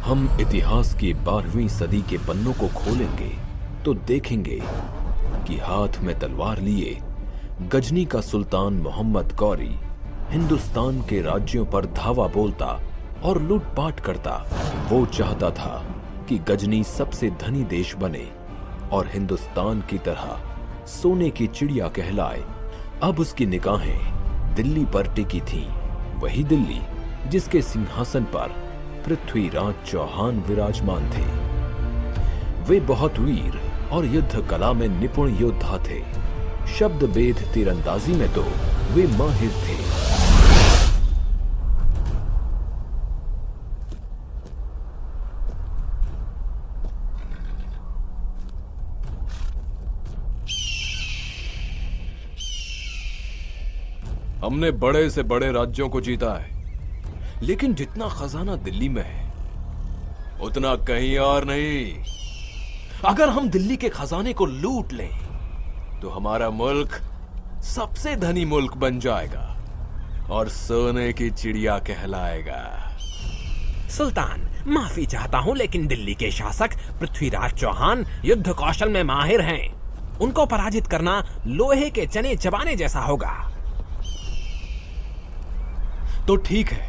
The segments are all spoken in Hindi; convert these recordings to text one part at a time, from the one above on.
हम इतिहास की 12वीं सदी के पन्नों को खोलेंगे तो देखेंगे कि हाथ में तलवार लिए गजनी का सुल्तान मोहम्मद गौरी हिंदुस्तान के राज्यों पर धावा बोलता और लूटपाट करता। वो चाहता था कि गजनी सबसे धनी देश बने और हिंदुस्तान की तरह सोने की चिड़िया कहलाए। अब उसकी निगाहें दिल्ली पर टिकी थीं, वही दिल्ली जिसके सिंहासन पर पृथ्वीराज चौहान विराजमान थे। वे बहुत वीर और युद्ध कला में निपुण योद्धा थे। शब्द भेद तीरंदाजी में तो वे माहिर थे। हमने बड़े से बड़े राज्यों को जीता है, लेकिन जितना खजाना दिल्ली में है उतना कहीं और नहीं। अगर हम दिल्ली के खजाने को लूट लें तो हमारा मुल्क सबसे धनी मुल्क बन जाएगा और सोने की चिड़िया कहलाएगा। सुल्तान, माफी चाहता हूं, लेकिन दिल्ली के शासक पृथ्वीराज चौहान युद्ध कौशल में माहिर हैं। उनको पराजित करना लोहे के चने चबाने जैसा होगा। तो ठीक है,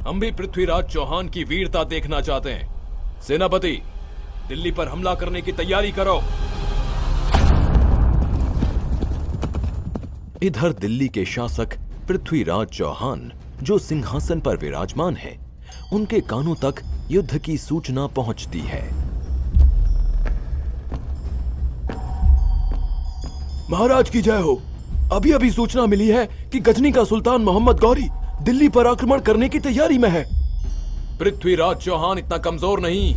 हम भी पृथ्वीराज चौहान की वीरता देखना चाहते हैं। सेनापति, दिल्ली पर हमला करने की तैयारी करो। इधर दिल्ली के शासक पृथ्वीराज चौहान जो सिंहासन पर विराजमान है, उनके कानों तक युद्ध की सूचना पहुंचती है। महाराज की जय हो। अभी अभी सूचना मिली है कि गजनी का सुल्तान मोहम्मद गौरी दिल्ली पर आक्रमण करने की तैयारी में है। पृथ्वीराज चौहान इतना कमजोर नहीं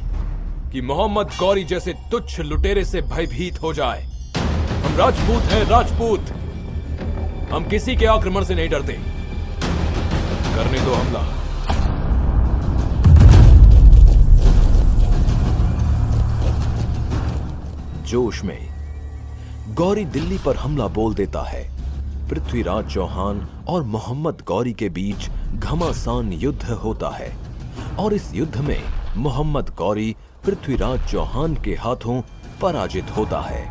कि मोहम्मद गौरी जैसे तुच्छ लुटेरे से भयभीत हो जाए। हम राजपूत हैं, राजपूत। हम किसी के आक्रमण से नहीं डरते। करने दो हमला। जोश में गौरी दिल्ली पर हमला बोल देता है। पृथ्वीराज चौहान और मोहम्मद गौरी के बीच घमासान युद्ध होता है और इस युद्ध में मोहम्मद गौरी पृथ्वीराज चौहान के हाथों पराजित होता है।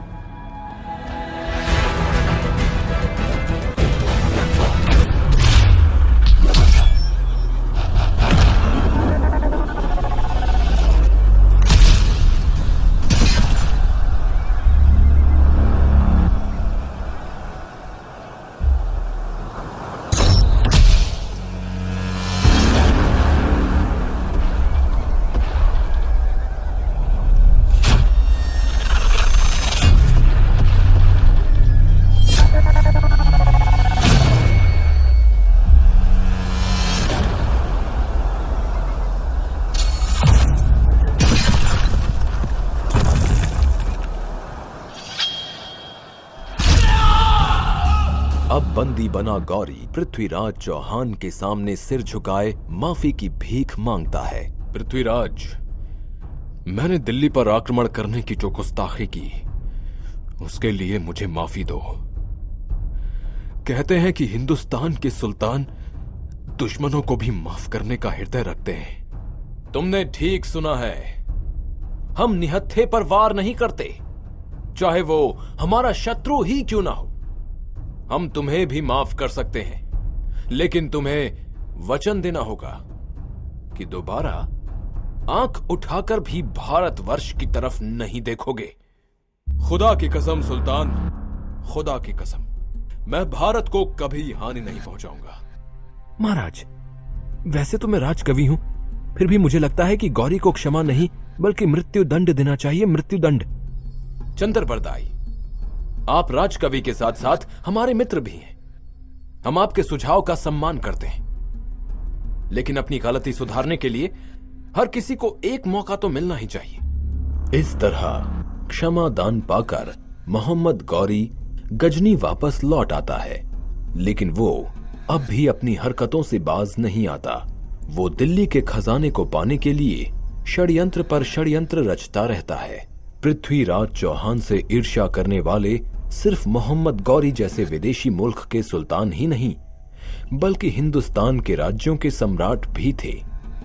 अब बंदी बना गौरी पृथ्वीराज चौहान के सामने सिर झुकाए माफी की भीख मांगता है। पृथ्वीराज, मैंने दिल्ली पर आक्रमण करने की जो गुस्ताखी की, उसके लिए मुझे माफी दो। कहते हैं कि हिंदुस्तान के सुल्तान दुश्मनों को भी माफ करने का हृदय रखते हैं। तुमने ठीक सुना है। हम निहत्थे पर वार नहीं करते, चाहे वो हमारा शत्रु ही क्यों ना हो। हम तुम्हें भी माफ कर सकते हैं, लेकिन तुम्हें वचन देना होगा कि दोबारा आंख उठाकर भी भारतवर्ष की तरफ नहीं देखोगे। खुदा की कसम सुल्तान, खुदा की कसम, मैं भारत को कभी हानि नहीं पहुंचाऊंगा। महाराज, वैसे तो मैं राजकवि हूं, फिर भी मुझे लगता है कि गौरी को क्षमा नहीं बल्कि मृत्यु दंड देना चाहिए। मृत्यु दंड। चंद्र बरदाई, आप राजकवि के साथ साथ हमारे मित्र भी हैं। हम आपके सुझाव का सम्मान करते हैं, लेकिन अपनी गलती सुधारने के लिए हर किसी को एक मौका तो मिलना ही चाहिए। इस तरह क्षमा दान पाकर मोहम्मद गौरी गजनी वापस लौट आता है, लेकिन वो अब भी अपनी हरकतों से बाज नहीं आता। वो दिल्ली के खजाने को पाने के लिए षड्यंत्र पर षड्यंत्र रचता रहता है। पृथ्वीराज चौहान से ईर्ष्या करने वाले सिर्फ मोहम्मद गौरी जैसे विदेशी मुल्क के सुल्तान ही नहीं, बल्कि हिंदुस्तान के राज्यों के सम्राट भी थे।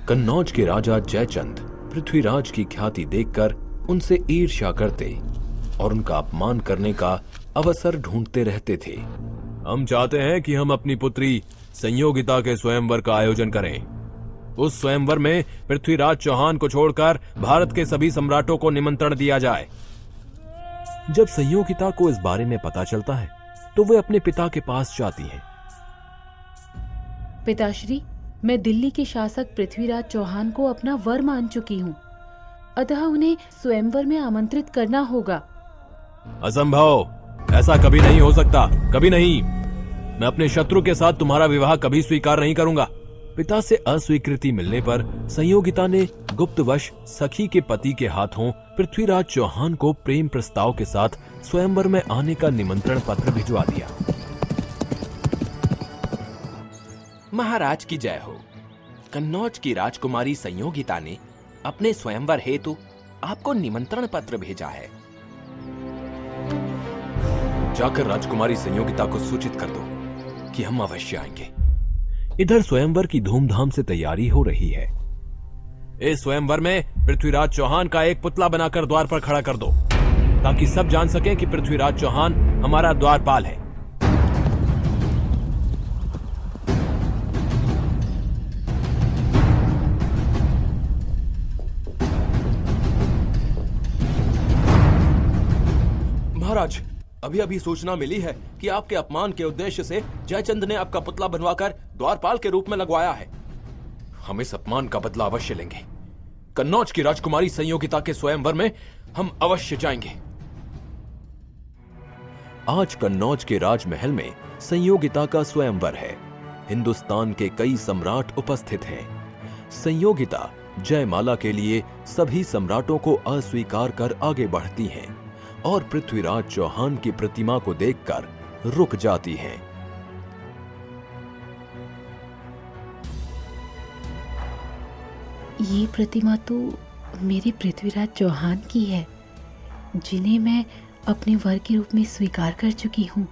कन्नौज के राजा जयचंद पृथ्वीराज की ख्याति देखकर उनसे ईर्ष्या करते और उनका अपमान करने का अवसर ढूंढते रहते थे। हम चाहते हैं कि हम अपनी पुत्री संयोगिता के स्वयंवर का आयोजन करें। उस स्वयंवर में पृथ्वीराज चौहान को छोड़कर भारत के सभी सम्राटों को निमंत्रण दिया जाए। जब संयोगिता को इस बारे में पता चलता है तो वे अपने पिता के पास जाती हैं। पिताश्री, मैं दिल्ली के शासक पृथ्वीराज चौहान को अपना वर मान चुकी हूँ, अतः उन्हें स्वयंवर में आमंत्रित करना होगा। असंभव, ऐसा कभी नहीं हो सकता, कभी नहीं। मैं अपने शत्रु के साथ तुम्हारा विवाह कभी स्वीकार नहीं करूंगा। पिता से अस्वीकृति मिलने पर संयोगिता ने गुप्तवश सखी के पति के हाथों पृथ्वीराज चौहान को प्रेम प्रस्ताव के साथ स्वयंवर में आने का निमंत्रण पत्र भिजवा दिया। महाराज की जय हो। कन्नौज की राजकुमारी संयोगिता ने अपने स्वयंवर हेतु आपको निमंत्रण पत्र भेजा है। जाकर राजकुमारी संयोगिता को सूचित कर दो कि हम अवश्य आएंगे। इधर स्वयंवर की धूमधाम से तैयारी हो रही है। इस स्वयंवर में पृथ्वीराज चौहान का एक पुतला बनाकर द्वार पर खड़ा कर दो, ताकि सब जान सकें कि पृथ्वीराज चौहान हमारा द्वारपाल है। महाराज, अभी अभी सूचना मिली है कि आपके अपमान के उद्देश्य से जयचंद ने आपका पुतला बनवाकर द्वारपाल के रूप में लगवाया है। हम इस अपमान का बदला अवश्य लेंगे। कन्नौज की राजकुमारी संयोगिता के स्वयंवर में हम अवश्य जाएंगे। आज कन्नौज के राजमहल में संयोगिता का स्वयंवर है। हिंदुस्तान के कई सम्राट उपस्थित हैं। संयोगिता जयमाला के लिए सभी सम्राटों को अस्वीकार कर आगे बढ़ती हैं और पृथ्वीराज चौहान की प्रतिमा को देखकर रुक जाती हैं। ये प्रतिमा तो मेरे पृथ्वीराज चौहान की है, जिन्हें मैं अपने वर के रूप में स्वीकार कर चुकी हूँ।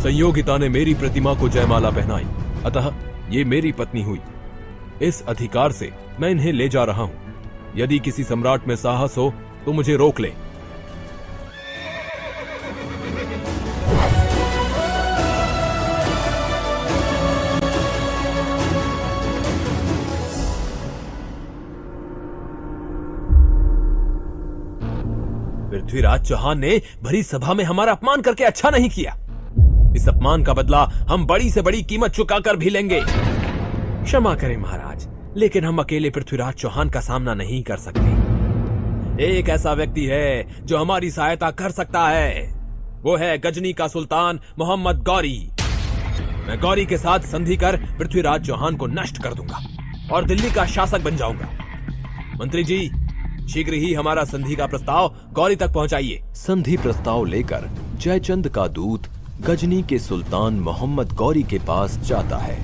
संयोगिता ने मेरी प्रतिमा को जयमाला पहनाई, अतः ये मेरी पत्नी हुई। इस अधिकार से मैं इन्हें ले जा रहा हूं। यदि किसी सम्राट में साहस हो तो मुझे रोक ले। पृथ्वीराज चौहान ने भरी सभा में हमारा अपमान करके अच्छा नहीं किया। इस अपमान का बदला हम बड़ी से बड़ी कीमत चुकाकर भी लेंगे। क्षमा करें महाराज, लेकिन हम अकेले पृथ्वीराज चौहान का सामना नहीं कर सकते। एक ऐसा व्यक्ति है जो हमारी सहायता कर सकता है। वो है गजनी का सुल्तान मोहम्मद गौरी। मैं गौरी के साथ संधि कर पृथ्वीराज चौहान को नष्ट कर दूंगा और दिल्ली का शासक बन जाऊंगा। मंत्री जी, शीघ्र ही हमारा संधि का प्रस्ताव गौरी तक पहुंचाइए। संधि प्रस्ताव लेकर जयचंद का दूत गजनी के सुल्तान मोहम्मद गौरी के पास जाता है।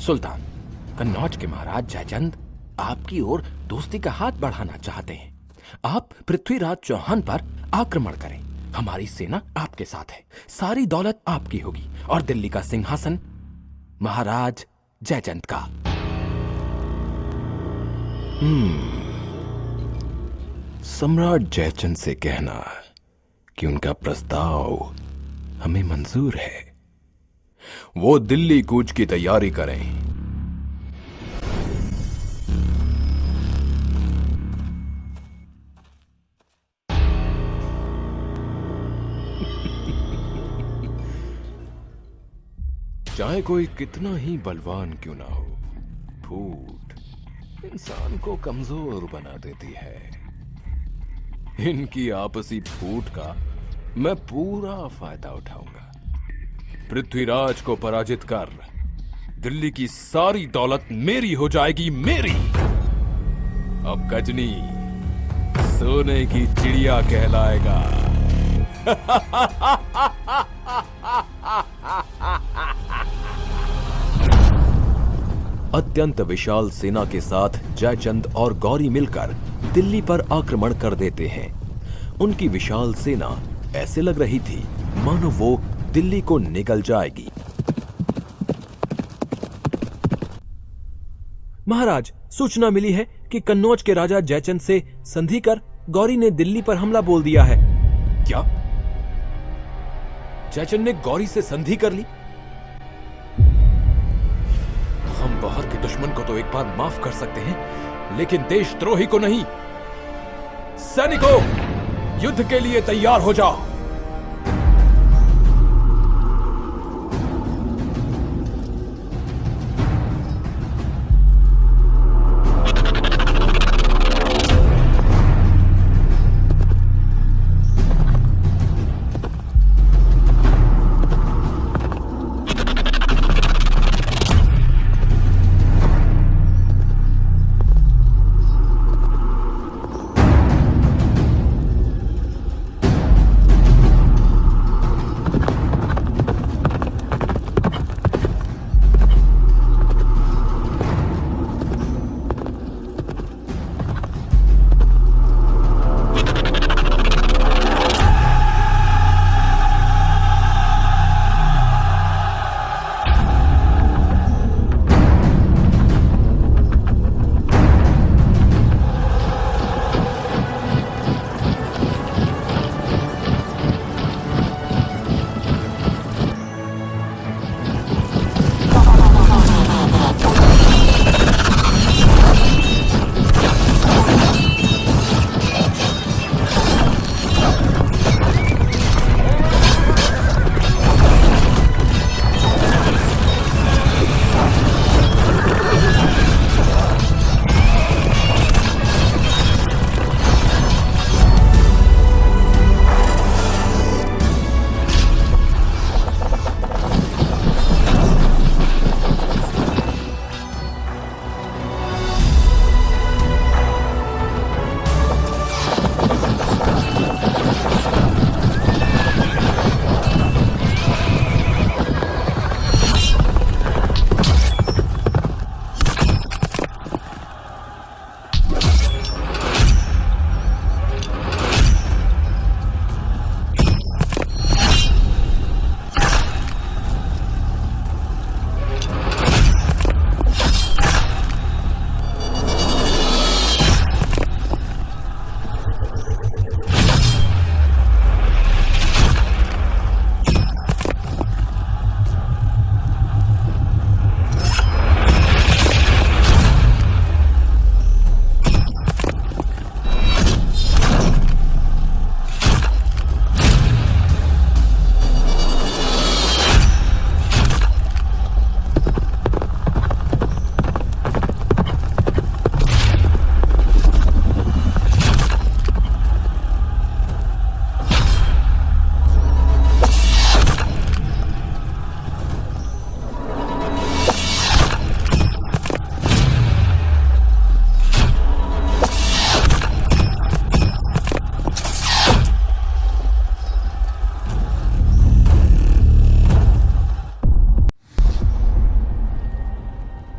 सुल्तान, कन्नौज के महाराज जयचंद आपकी ओर दोस्ती का हाथ बढ़ाना चाहते हैं। आप पृथ्वीराज चौहान पर आक्रमण करें। हमारी सेना आपके साथ है, सारी दौलत आपकी होगी और दिल्ली का सिंहासन महाराज जयचंद का। सम्राट जयचंद से कहना कि उनका प्रस्ताव हमें मंजूर है। वो दिल्ली कूच की तैयारी करें। चाहे कोई कितना ही बलवान क्यों ना हो, फूट इंसान को कमजोर बना देती है। इनकी आपसी फूट का मैं पूरा फायदा उठाऊंगा। पृथ्वीराज को पराजित कर दिल्ली की सारी दौलत मेरी हो जाएगी, मेरी। अब गजनी सोने की चिड़िया कहलाएगा। अत्यंत विशाल सेना के साथ जयचंद और गौरी मिलकर दिल्ली पर आक्रमण कर देते हैं। उनकी विशाल सेना ऐसे लग रही थी मानो वो दिल्ली को निगल जाएगी। महाराज, सूचना मिली है कि कन्नौज के राजा जयचंद से संधि कर गौरी ने दिल्ली पर हमला बोल दिया है। क्या? जयचंद ने गौरी से संधि कर ली? हम बाहर के दुश्मन को तो एक बार माफ कर सकते हैं, लेकिन देशद्रोही को नहीं। सैनिकों, युद्ध के लिए तैयार हो जाओ।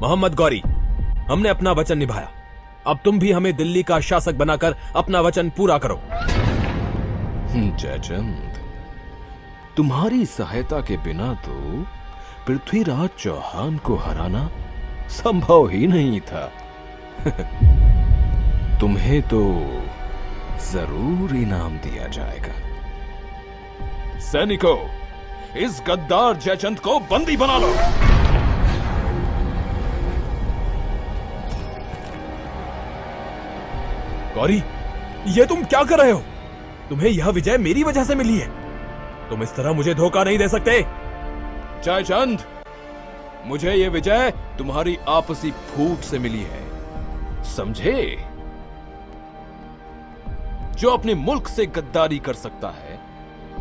मोहम्मद गौरी, हमने अपना वचन निभाया। अब तुम भी हमें दिल्ली का शासक बनाकर अपना वचन पूरा करो। जयचंद, तुम्हारी सहायता के बिना तो पृथ्वीराज चौहान को हराना संभव ही नहीं था। तुम्हें तो जरूर इनाम दिया जाएगा। सैनिकों, इस गद्दार जयचंद को बंदी बना लो। गौरी, ये तुम क्या कर रहे हो? तुम्हें यह विजय मेरी वजह से मिली है। तुम इस तरह मुझे धोखा नहीं दे सकते। जयचंद, मुझे यह विजय तुम्हारी आपसी फूट से मिली है, समझे? जो अपने मुल्क से गद्दारी कर सकता है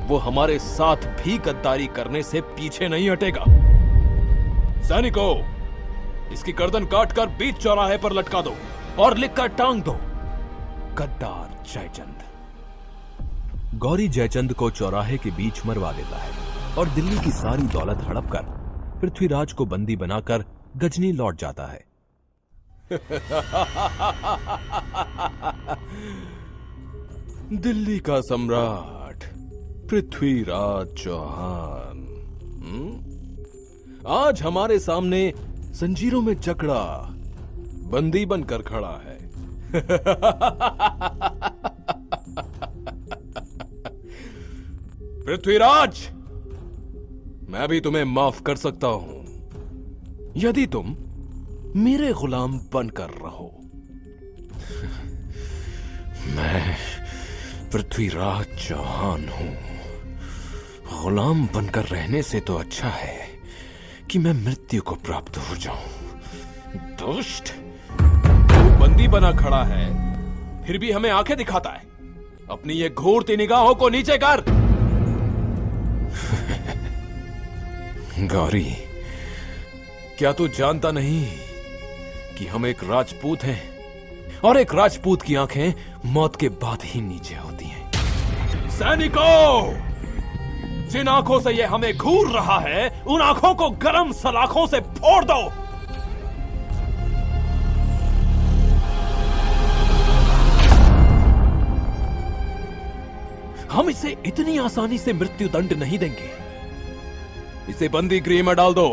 वो हमारे साथ भी गद्दारी करने से पीछे नहीं हटेगा। सैनिकों, इसकी गर्दन काटकर बीच चौराहे पर लटका दो और लिखकर टांग दो, गद्दार जयचंद। गौरी जयचंद को चौराहे के बीच मरवा देता है और दिल्ली की सारी दौलत हड़प कर पृथ्वीराज को बंदी बनाकर गजनी लौट जाता है। दिल्ली का सम्राट पृथ्वीराज चौहान आज हमारे सामने जंजीरों में जकड़ा बंदी बनकर खड़ा है। पृथ्वीराज, मैं भी तुम्हें माफ कर सकता हूं यदि तुम मेरे गुलाम बनकर रहो। मैं पृथ्वीराज चौहान हूं। गुलाम बनकर रहने से तो अच्छा है कि मैं मृत्यु को प्राप्त हो जाऊं। दुष्ट, तू बंदी बना खड़ा है फिर भी हमें आंखें दिखाता है। अपनी ये घूरती निगाहों को नीचे कर। गौरी, क्या तू जानता नहीं कि हम एक राजपूत हैं और एक राजपूत की आंखें मौत के बाद ही नीचे होती हैं। सैनिकों, जिन आंखों से ये हमें घूर रहा है उन आंखों को गरम सलाखों से फोड़ दो। हम इसे इतनी आसानी से मृत्यु दंड नहीं देंगे। इसे बंदी गृह में डाल दो।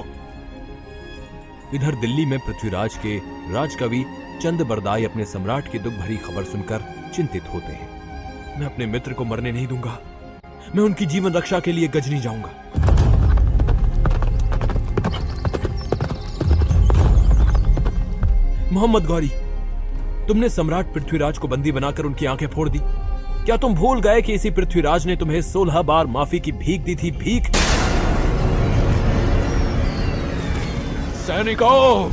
इधर दिल्ली में पृथ्वीराज के राजकवि चंद बरदाई अपने सम्राट की दुख भरी खबर सुनकर चिंतित होते हैं। मैं अपने मित्र को मरने नहीं दूंगा। मैं उनकी जीवन रक्षा के लिए गजनी जाऊंगा। मोहम्मद गौरी, तुमने सम्राट पृथ्वीराज को बंदी बनाकर उनकी आंखें फोड़ दी। क्या तुम भूल गए कि इसी पृथ्वीराज ने तुम्हें 16 बार माफी की भीख दी थी? भीख। सैनिकों,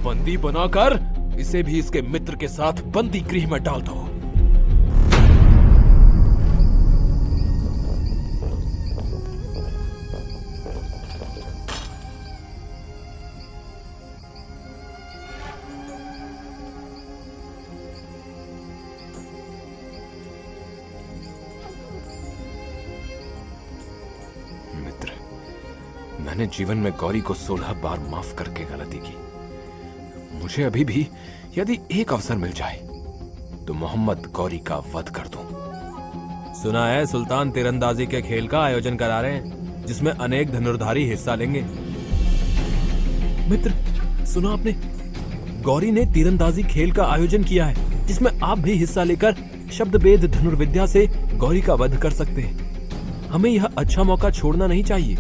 बंदी बनाकर इसे भी इसके मित्र के साथ बंदी गृह में डाल दो। मित्र, मैंने जीवन में गौरी को 16 बार माफ करके गलती की। मुझे अभी भी यदि एक अवसर मिल जाए तो मोहम्मद गौरी का वध कर दूं। सुना है सुल्तान तीरंदाजी के खेल का आयोजन करा रहे हैं जिसमें अनेक धनुर्धारी हिस्सा लेंगे। मित्र, सुना आपने? गौरी ने तीरंदाजी खेल का आयोजन किया है जिसमें आप भी हिस्सा लेकर शब्दभेद धनुर्विद्या से गौरी का वध कर सकते हैं। हमें यह अच्छा मौका छोड़ना नहीं चाहिए।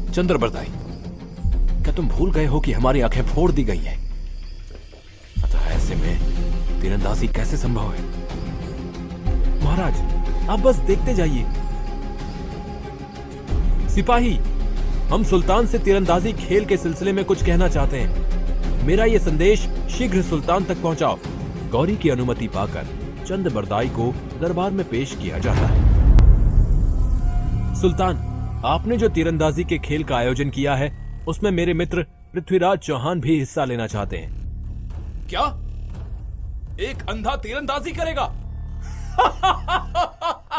चंद्र बरदाई, क्या तुम भूल गए हो कि हमारी आंखें फोड़ दी गई हैं? अतः ऐसे में तीरंदाजी कैसे संभव है? महाराज, आप बस देखते जाइए। सिपाही, हम सुल्तान से तीरंदाजी खेल के सिलसिले में कुछ कहना चाहते हैं। मेरा यह संदेश शीघ्र सुल्तान तक पहुंचाओ। गौरी की अनुमति पाकर चंद बरदाई को दरबार में पेश किया जाता है। सुल्तान, आपने जो तीरंदाजी के खेल का आयोजन किया है उसमें मेरे मित्र पृथ्वीराज चौहान भी हिस्सा लेना चाहते हैं। क्या एक अंधा तीरंदाजी करेगा?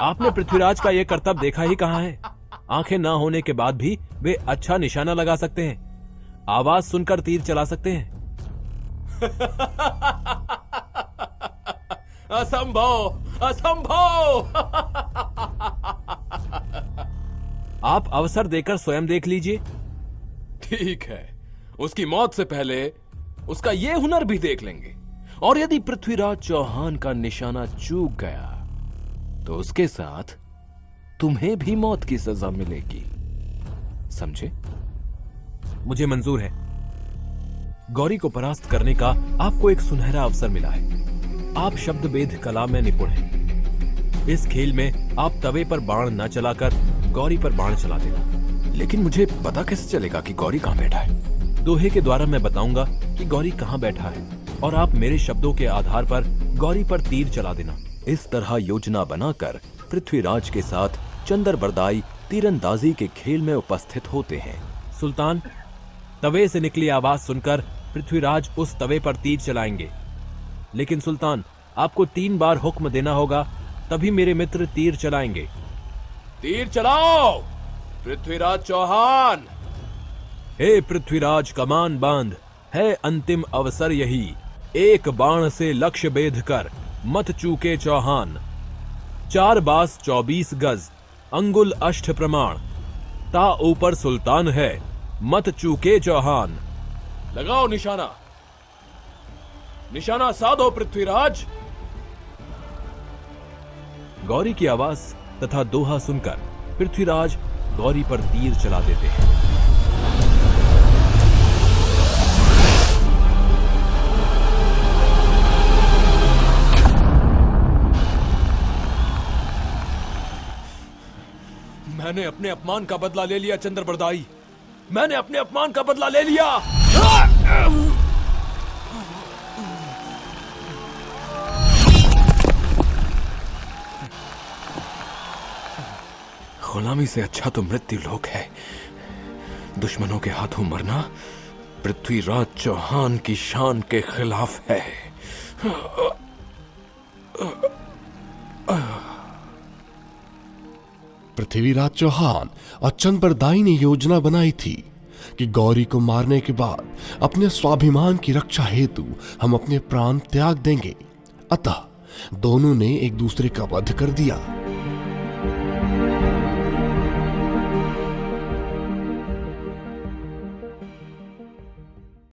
आपने पृथ्वीराज का यह कर्तव्य देखा ही कहां है? आंखें ना होने के बाद भी वे अच्छा निशाना लगा सकते हैं, आवाज सुनकर तीर चला सकते हैं। असंभव, असंभव। आप अवसर देकर स्वयं देख लीजिए। ठीक है, उसकी मौत से पहले उसका ये हुनर भी देख लेंगे। और यदि पृथ्वीराज चौहान का निशाना चूक गया तो उसके साथ तुम्हें भी मौत की सजा मिलेगी। समझे? मुझे मंजूर है। गौरी को परास्त करने का आपको एक सुनहरा अवसर मिला है। आप शब्दभेद कला में निपुण हैं। इस खेल में आप तवे पर बाण न चलाकर गौरी पर बाण चला देना। लेकिन मुझे पता कैसे चलेगा कि गौरी कहां बैठा है? दोहे के द्वारा मैं बताऊंगा कि गौरी कहां बैठा है। और आप मेरे शब्दों के आधार पर गौरी पर तीर चला देना। इस तरह योजना बनाकर पृथ्वीराज के साथ चंद्रबरदाई तीरंदाजी के खेल में उपस्थित होते हैं। सुल्तान, तवे से निकली आवाज सुनकर पृथ्वीराज उस तवे पर तीर चलाएंगे, लेकिन सुल्तान आपको 3 बार हुक्म देना होगा, तभी मेरे मित्र तीर चलाएंगे। तीर चलाओ पृथ्वीराज चौहान। हे पृथ्वीराज, कमान बांध, है अंतिम अवसर यही, एक बाण से लक्ष्य बेध कर मत चूके चौहान। 4 बास 24 गज, अंगुल अष्ट प्रमाण, ता ऊपर सुल्तान है, मत चूके चौहान। लगाओ निशाना, निशाना साधो पृथ्वीराज। गौरी की आवाज तथा दोहा सुनकर पृथ्वीराज गौरी पर तीर चला देते हैं। मैंने अपने अपमान का बदला ले लिया चंद्रबरदाई, मैंने अपने अपमान का बदला ले लिया। गुलामी से अच्छा तो मृत्यु लोक है। दुश्मनों के हाथों मरना पृथ्वीराज चौहान की शान के खिलाफ है। पृथ्वीराज चौहान और चंद्रबरदाई ने योजना बनाई थी कि गौरी को मारने के बाद अपने स्वाभिमान की रक्षा हेतु हम अपने प्राण त्याग देंगे। अतः दोनों ने एक दूसरे का वध कर दिया।